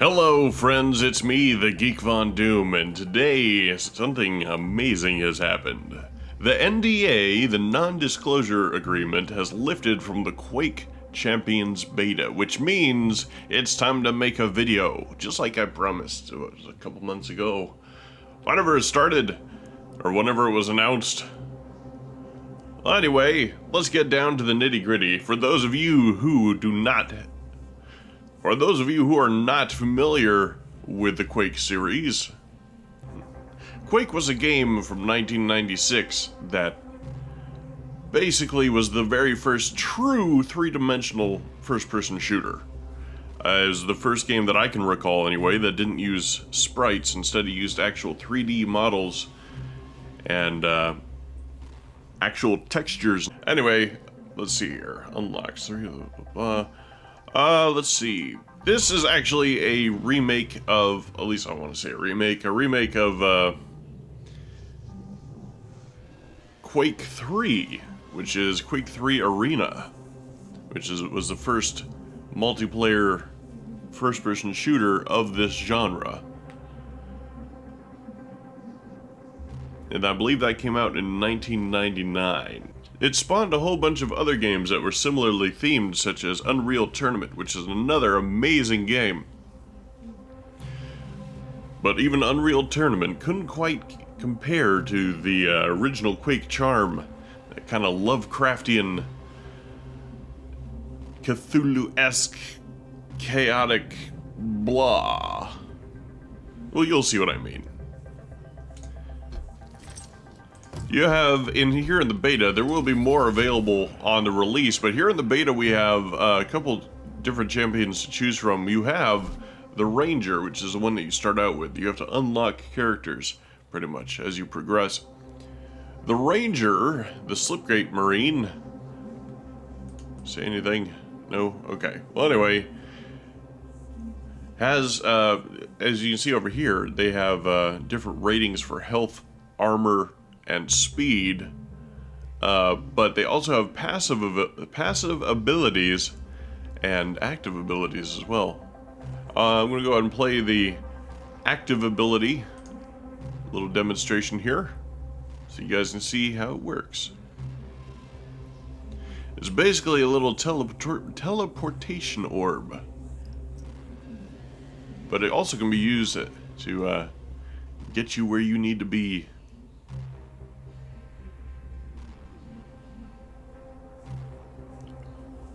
Hello friends, it's me, the Geek VonDOOM, and today something amazing has happened. The NDA, the Non-Disclosure Agreement, has lifted from the Quake Champions Beta, which means it's time to make a video, just like I promised a couple months ago. Whenever it started, or whenever it was announced. Well, anyway, let's get down to the nitty-gritty. For those of you who are not familiar with the Quake series, Quake was a game from 1996 that basically was the very first true three-dimensional first-person shooter. It was the first game that I can recall anyway that didn't use sprites, instead it used actual 3D models and actual textures. Anyway, let's see here. Unlocks 3. Let's see. This is actually a remake of, at least I want to say a remake of Quake 3, which is Quake 3 Arena, which was the first multiplayer first-person shooter of this genre. And I believe that came out in 1999. It spawned a whole bunch of other games that were similarly themed, such as Unreal Tournament, which is another amazing game. But even Unreal Tournament couldn't quite compare to the original Quake charm, that kind of Lovecraftian, Cthulhu-esque, chaotic blah. Well, you'll see what I mean. You have, here in the beta, there will be more available on the release, but here in the beta we have a couple different champions to choose from. You have the Ranger, which is the one that you start out with. You have to unlock characters, pretty much, as you progress. The Ranger, the Slipgate Marine... Say anything? No? Okay. Well, anyway, has, as you can see over here, they have different ratings for health, armor, and speed, but they also have passive abilities and active abilities as well. I'm going to go ahead and play the active ability, little demonstration here, so you guys can see how it works. It's basically a little teleportation orb, but it also can be used to get you where you need to be.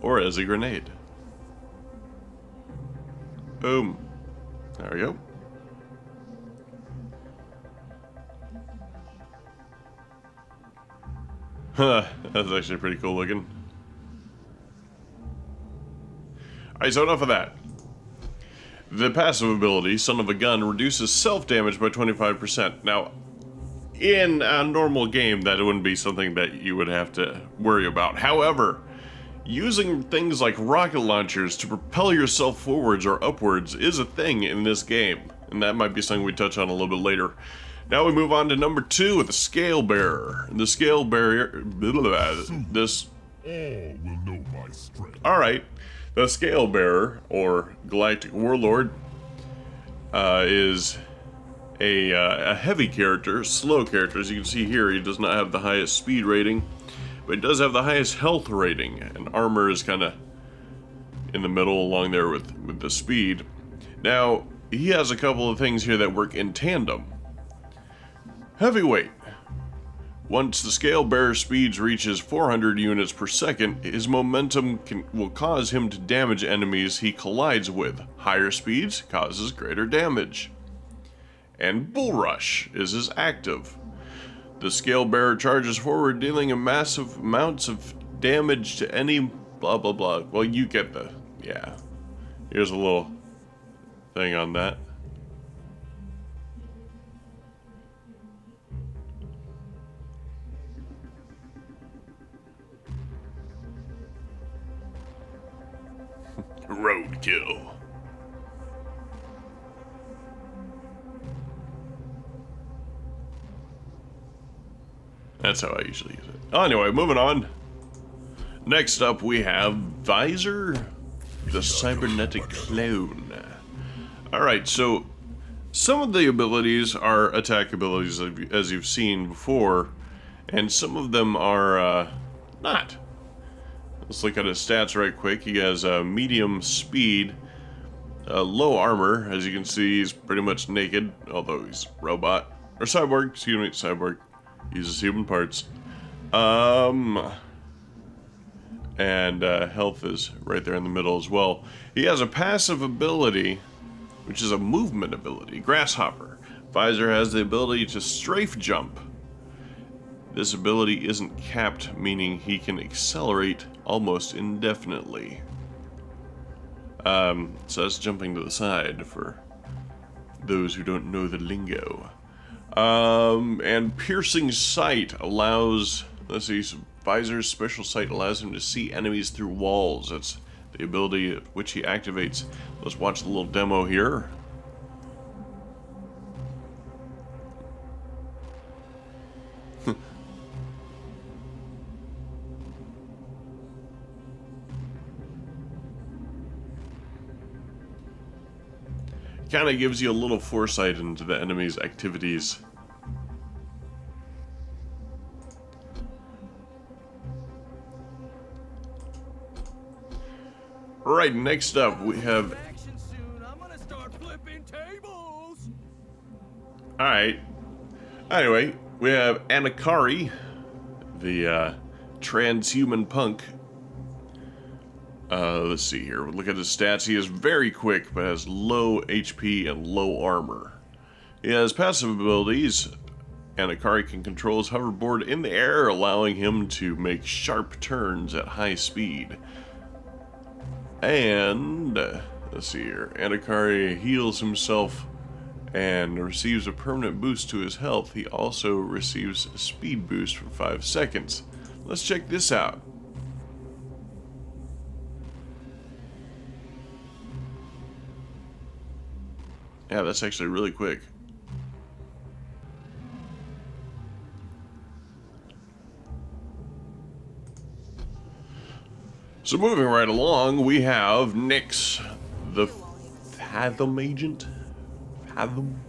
Or as a grenade. Boom. There we go. Huh, that's actually pretty cool looking. Alright, so enough of that. The passive ability, Son of a Gun, reduces self-damage by 25%. Now, in a normal game, that wouldn't be something that you would have to worry about. However, using things like rocket launchers to propel yourself forwards or upwards is a thing in this game, and that might be something we touch on a little bit later. Now we move on to number 2 with the Scalebearer. The Scalebearer, this... All will know my strength. Alright, the Scalebearer, or Galactic Warlord, is a heavy character, slow character. As you can see here, he does not have the highest speed rating. But it does have the highest health rating, and armor is kind of in the middle along there with the speed. Now, he has a couple of things here that work in tandem. Heavyweight. Once the Scalebearer speeds reaches 400 units per second, his momentum will cause him to damage enemies he collides with. Higher speeds causes greater damage. And Bull Rush is his active. The Scalebearer charges forward, dealing a massive amounts of damage to any blah blah blah. Well, you get the, yeah. Here's a little thing on that. Roadkill. That's how I usually use it. Oh, anyway, moving on. Next up, we have Weiser, the cybernetic clone. Alright, so some of the abilities are attack abilities, as you've seen before, and some of them are not. Let's look at his stats right quick. He has medium speed, low armor. As you can see, he's pretty much naked, although he's robot. Or cyborg, excuse me, cyborg. Uses human parts. And health is right there in the middle as well. He has a passive ability, which is a movement ability, Grasshopper. Weiser has the ability to strafe jump. This ability isn't capped, meaning he can accelerate almost indefinitely. So that's jumping to the side for those who don't know the lingo. And piercing sight allows, let's see, Weiser's special sight allows him to see enemies through walls. That's the ability at which he activates. Let's watch the little demo here. Kind of gives you a little foresight into the enemy's activities. Right, next up we have... Alright. Anyway, we have Akari, the transhuman punk. Let's see here. Look at his stats. He is very quick, but has low HP and low armor. He has passive abilities. Akari can control his hoverboard in the air, allowing him to make sharp turns at high speed. And, let's see here. Akari heals himself and receives a permanent boost to his health. He also receives a speed boost for 5 seconds. Let's check this out. Yeah, that's actually really quick. So moving right along, we have Knicks, the Fathom agent. Fathom?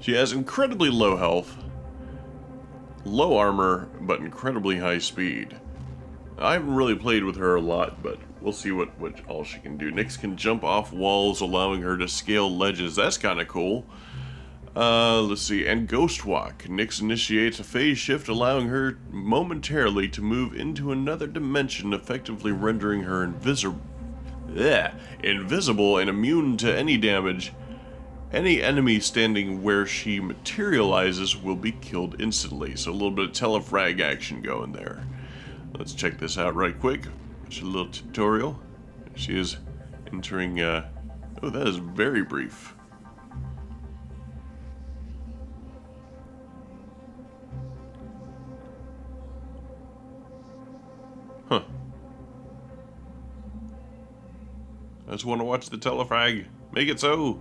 She has incredibly low health, low armor, but incredibly high speed. I haven't really played with her a lot, but we'll see what all she can do. Nyx can jump off walls, allowing her to scale ledges. That's kind of cool. Let's see. And Ghost Walk. Nyx initiates a phase shift, allowing her momentarily to move into another dimension, effectively rendering her invisible and immune to any damage. Any enemy standing where she materializes will be killed instantly. So a little bit of telefrag action going there. Let's check this out right quick. It's a little tutorial. She is entering, oh, that is very brief. Huh. I just want to watch the telefrag. Make it so.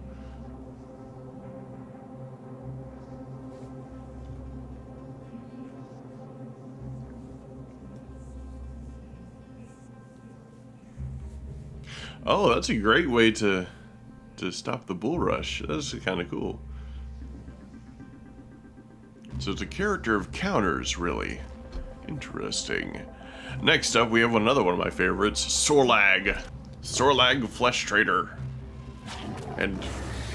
Oh, that's a great way to stop the bull rush. That's kind of cool. So it's a character of counters, really. Interesting. Next up, we have another one of my favorites, Sorlag. Sorlag Flesh Trader. And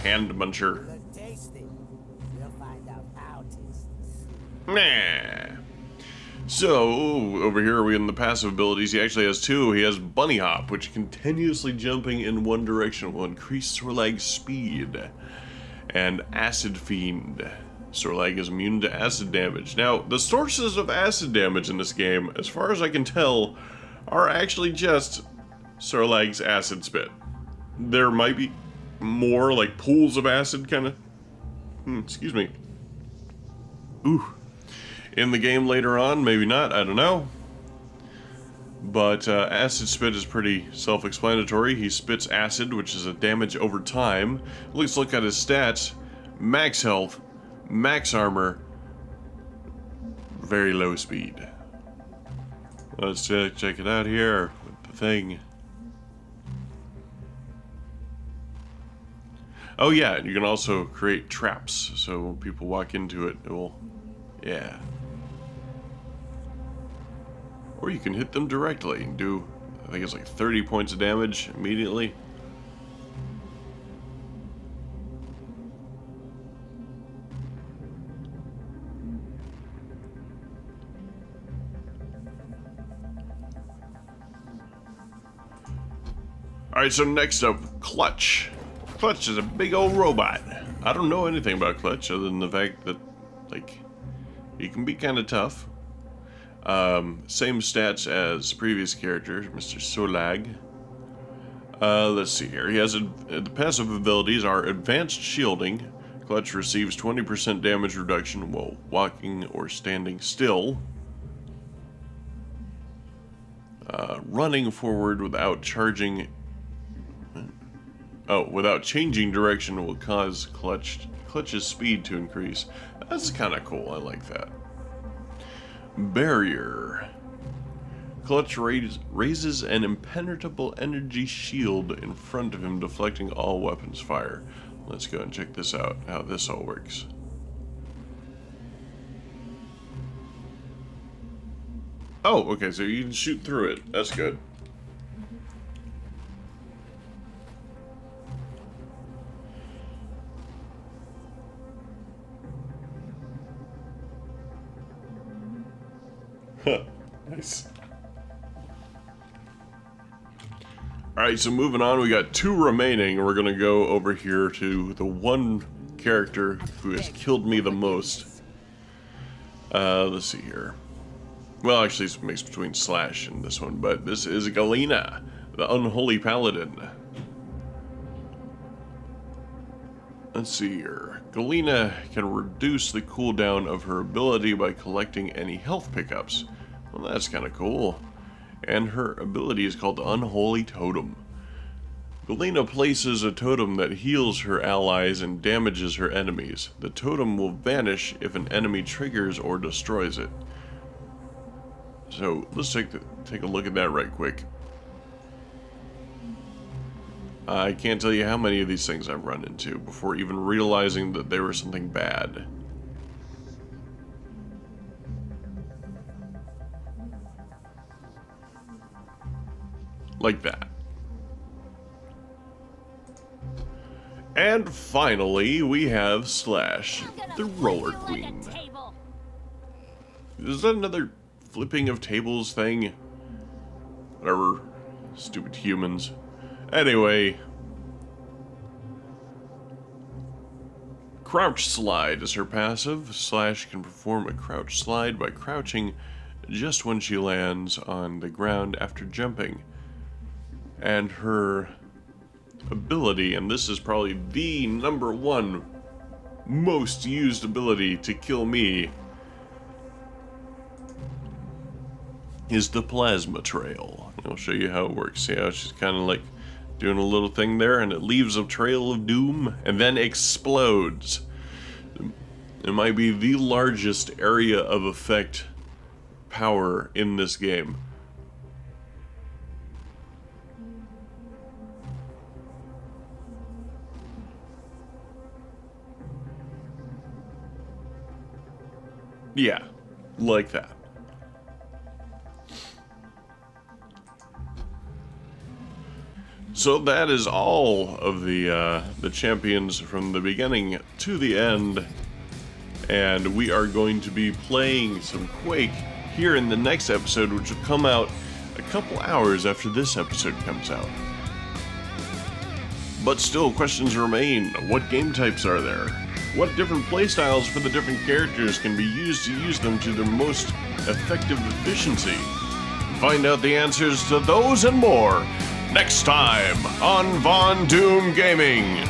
Hand Muncher. Nah. So, over here we in the passive abilities, he actually has two. He has Bunny Hop, which continuously jumping in one direction will increase Sorlag's speed. And Acid Fiend. Sorlag is immune to acid damage. Now, the sources of acid damage in this game, as far as I can tell, are actually just Sorlag's acid spit. There might be more, like, pools of acid, kind of... excuse me. Ooh. In the game later on, maybe not, I don't know. But acid spit is pretty self-explanatory. He spits acid, which is a damage over time. Let's look at his stats. Max health, max armor, very low speed. Let's check it out here with the thing. Oh yeah, you can also create traps, so when people walk into it, it will, yeah. Or you can hit them directly and do, I think it's like 30 points of damage immediately. Alright, so next up, Clutch. Clutch is a big old robot. I don't know anything about Clutch other than the fact that, like, he can be kind of tough. Same stats as previous character, Mr. Solag. Let's see here. He has the passive abilities are Advanced Shielding. Clutch receives 20% damage reduction while walking or standing still. Running forward without charging. Without changing direction will cause Clutch's speed to increase. That's kind of cool. I like that. Barrier. Clutch raises an impenetrable energy shield in front of him, deflecting all weapons fire. Let's go and check this out, how this all works. Oh, okay, so you can shoot through it. That's good. Nice. Alright, so moving on, we got 2 remaining. We're gonna go over here to the one character who has killed me the most. Let's see here. Well, actually, it's a mix between Slash and this one, but this is Galena, the Unholy Paladin. Let's see here. Galena can reduce the cooldown of her ability by collecting any health pickups. Well, that's kind of cool. And her ability is called the Unholy Totem. Galena places a totem that heals her allies and damages her enemies. The totem will vanish if an enemy triggers or destroys it. So let's take a look at that right quick. I can't tell you how many of these things I've run into before even realizing that they were something bad. Like that. And finally, we have Slash, the Roller Queen. Is that another flipping of tables thing? Whatever. Stupid humans. Anyway. Crouch Slide is her passive. Slash can perform a crouch slide by crouching just when she lands on the ground after jumping. And her ability, and this is probably the #1 most used ability to kill me, is the Plasma Trail. I'll show you how it works. See how she's kind of like doing a little thing there, and it leaves a trail of doom and then explodes. It might be the largest area of effect power in this game. Yeah, like that. So that is all of the champions from the beginning to the end, and we are going to be playing some Quake here in the next episode, which will come out a couple hours after this episode comes out. But still, questions remain. What game types are there? What different playstyles for the different characters can be used to use them to their most effective efficiency? Find out the answers to those and more next time on VonDOOM Gaming.